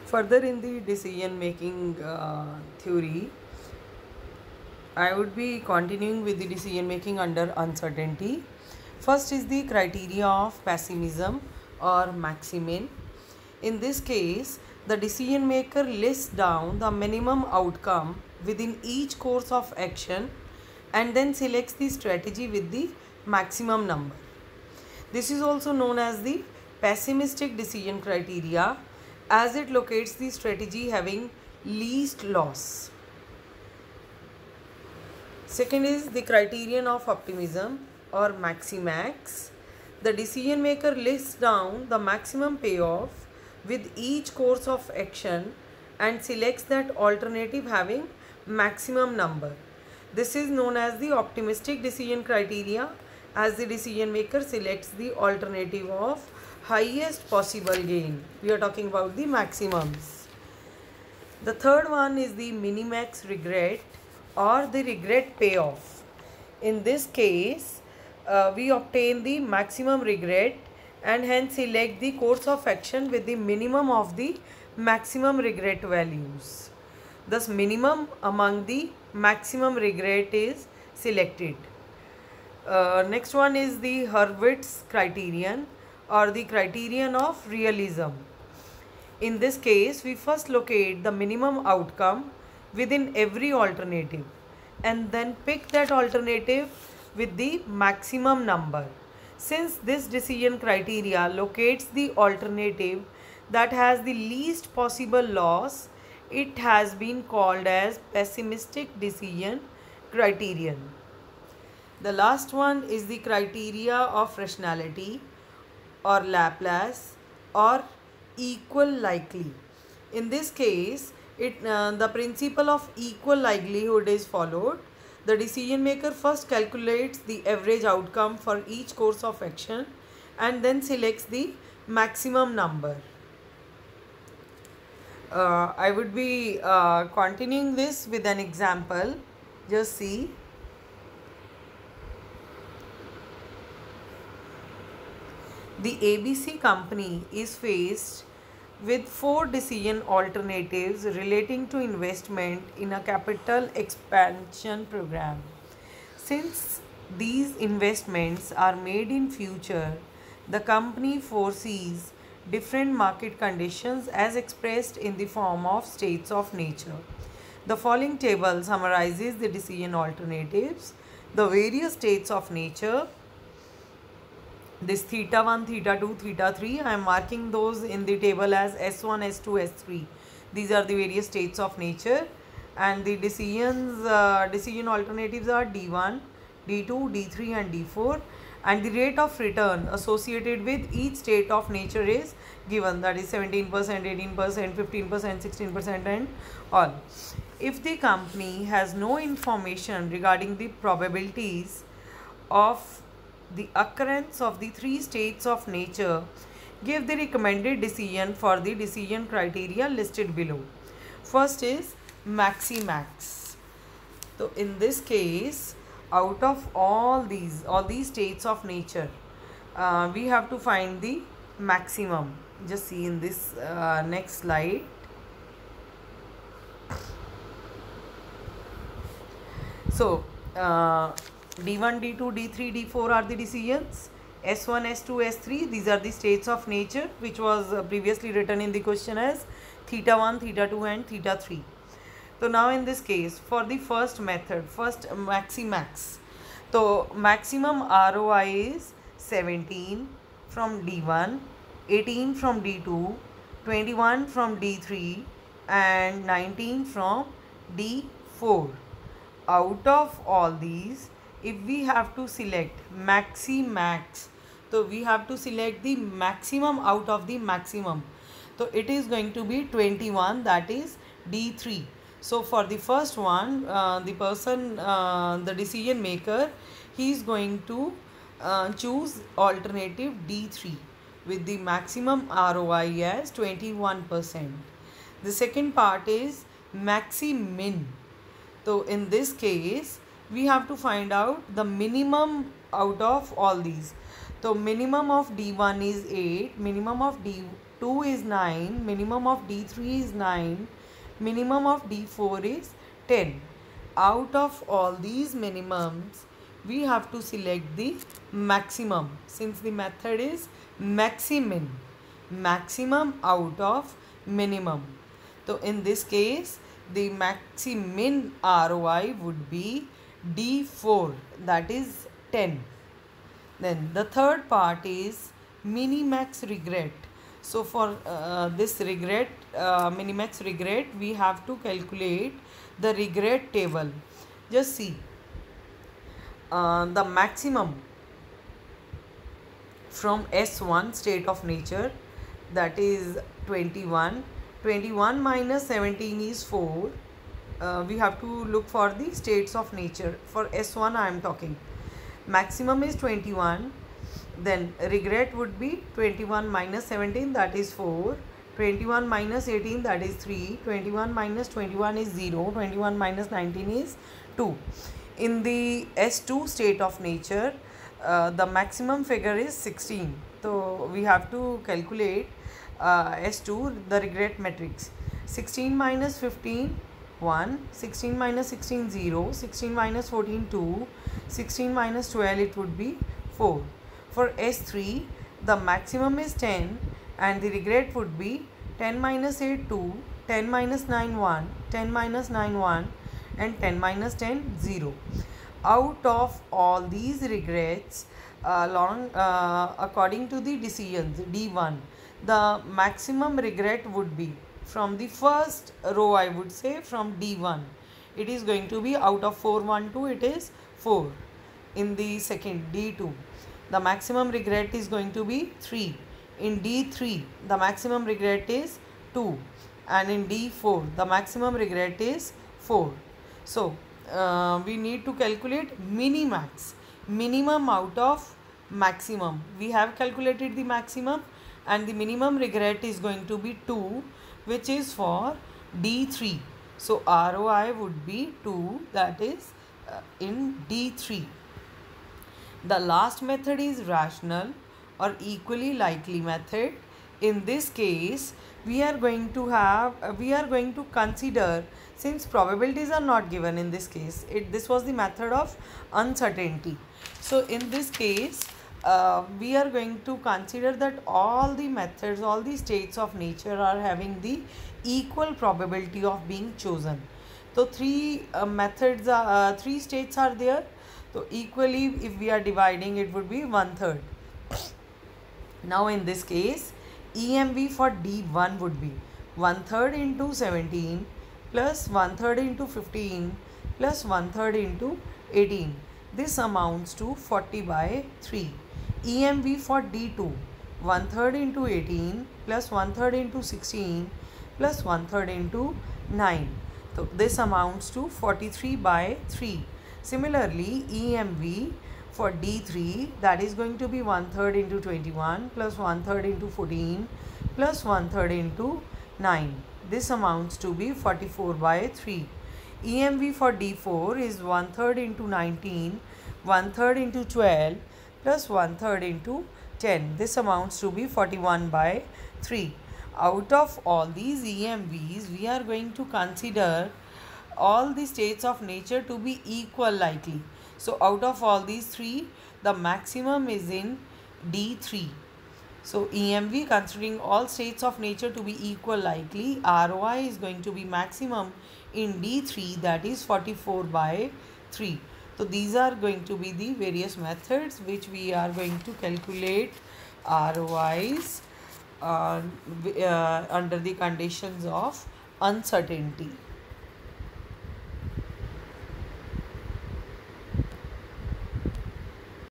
Further in the decision making theory, I would be continuing with the decision making under uncertainty. First is the criteria of pessimism or maximin. In this case, the decision maker lists down the minimum outcome within each course of action and then selects the strategy with the maximum number. This is also known as the pessimistic decision criteria, as it locates the strategy having least loss. Second is the criterion of optimism or maximax. The decision maker lists down the maximum payoff with each course of action and selects that alternative having maximum number. This is known as the optimistic decision criteria, as the decision maker selects the alternative of highest possible gain. We are talking about the maximums. The third one is the minimax regret or the regret payoff. In this case, we obtain the maximum regret and hence select the course of action with the minimum of the maximum regret values. Thus, minimum among the maximum regret is selected. Next one is the Hurwitz criterion or the criterion of realism. In this case, we first locate the minimum outcome within every alternative and then pick that alternative with the maximum number. Since this decision criteria locates the alternative that has the least possible loss, it has been called as pessimistic decision criterion. The last one is the criteria of rationality or Laplace or equal likely. In this case, the principle of equal likelihood is followed. The decision maker first calculates the average outcome for each course of action and then selects the maximum number. I would be continuing this with an example. Just see. The ABC company is faced with 4 decision alternatives relating to investment in a capital expansion program. Since these investments are made in future, the company foresees different market conditions as expressed in the form of states of nature. The following table summarizes the decision alternatives. The various states of nature, this theta 1, theta 2, theta 3, I am marking those in the table as S1, S2, S3. These are the various states of nature, and the decision alternatives are D1, D2, D3 and D4, and the rate of return associated with each state of nature is given, that is 17%, 18%, 15%, 16% and all. If the company has no information regarding the probabilities of the occurrence of the 3 states of nature, give the recommended decision for the decision criteria listed below. First is maximax. So in this case, out of all these states of nature, we have to find the maximum. Just see in this next slide. So D1, D2, D3, D4 are the decisions. S1, S2, S3, these are the states of nature, which was previously written in the question as theta 1, theta 2 and theta 3. So now in this case, for the first method, first maximax. So maximum ROI is 17 from D1, 18 from D2, 21 from D3 and 19 from D4. Out of all these, if we have to select maximax, so we have to select the maximum out of the maximum. So it is going to be 21, that is D3. So for the first one, the decision maker, he is going to choose alternative D3 with the maximum ROI as 21%. The second part is maximin. So in this case, we have to find out the minimum out of all these. So minimum of D1 is 8, minimum of 2 is 9, minimum of D3 is 9, minimum of D4 is 10. Out of all these minimums, we have to select the maximum, since the method is maximin, maximum out of minimum. So in this case, the maximin ROI would be D4, that is 10. Then the third part is minimax regret. So for this regret, minimax regret, we have to calculate the regret table. Just see, the maximum from S1 state of nature, that is 21. 21 minus 17 is 4. We have to look for the states of nature. For S1 I am talking. Maximum is 21. Then regret would be 21 minus 17, that is 4. 21 minus 18, that is 3. 21 minus 21 is 0. 21 minus 19 is 2. In the S2 state of nature, the maximum figure is 16. So we have to calculate S2, the regret matrix. 16 minus 15, 1. 16 minus 16, 0. 16 minus 14, 2. 16 minus 12, it would be 4. For S3, the maximum is 10 and the regret would be 10 minus 8, 2. 10 minus 9, 1. 10 minus 9, 1. And 10 minus 10, 0. Out of all these regrets, according to the decisions D1, the maximum regret would be from the first row, I would say from D1. It is going to be out of 4, 1, 2, it is 4. In the second D2, the maximum regret is going to be 3. In D3, the maximum regret is 2. And in D4, the maximum regret is 4. So, we need to calculate minimax, minimum out of maximum. We have calculated the maximum and the minimum regret is going to be 2, which is for D3. So, ROI would be 2, that is in D3. The last method is rational or equally likely method. In this case, we are going to consider, since probabilities are not given in this case, this was the method of uncertainty. So in this case, we are going to consider that all the methods, all the states of nature are having the equal probability of being chosen. So three states are there. So equally, if we are dividing, it would be 1/3. Now in this case, EMV for D1 would be 1/3 into 17 plus 1/3 into 15 plus 1/3 into 18. This amounts to 40/3. EMV for D2, 1/3 into 18 plus 1/3 into 16 plus 1/3 into 9. So this amounts to 43/3. Similarly, EMV for D3, that is going to be 1/3 into 21 plus 1/3 into 14 plus 1/3 into 9. This amounts to be 44/3. EMV for D4 is 1/3 into 19, 1/3 into 12 plus 1/3 into 10. This amounts to be 41/3. Out of all these EMVs, we are going to consider all the states of nature to be equal likely. So out of all these three, the maximum is in D3. So EMV, considering all states of nature to be equal likely, ROI is going to be maximum in D3, that is 44/3. So these are going to be the various methods which we are going to calculate ROIs under the conditions of uncertainty.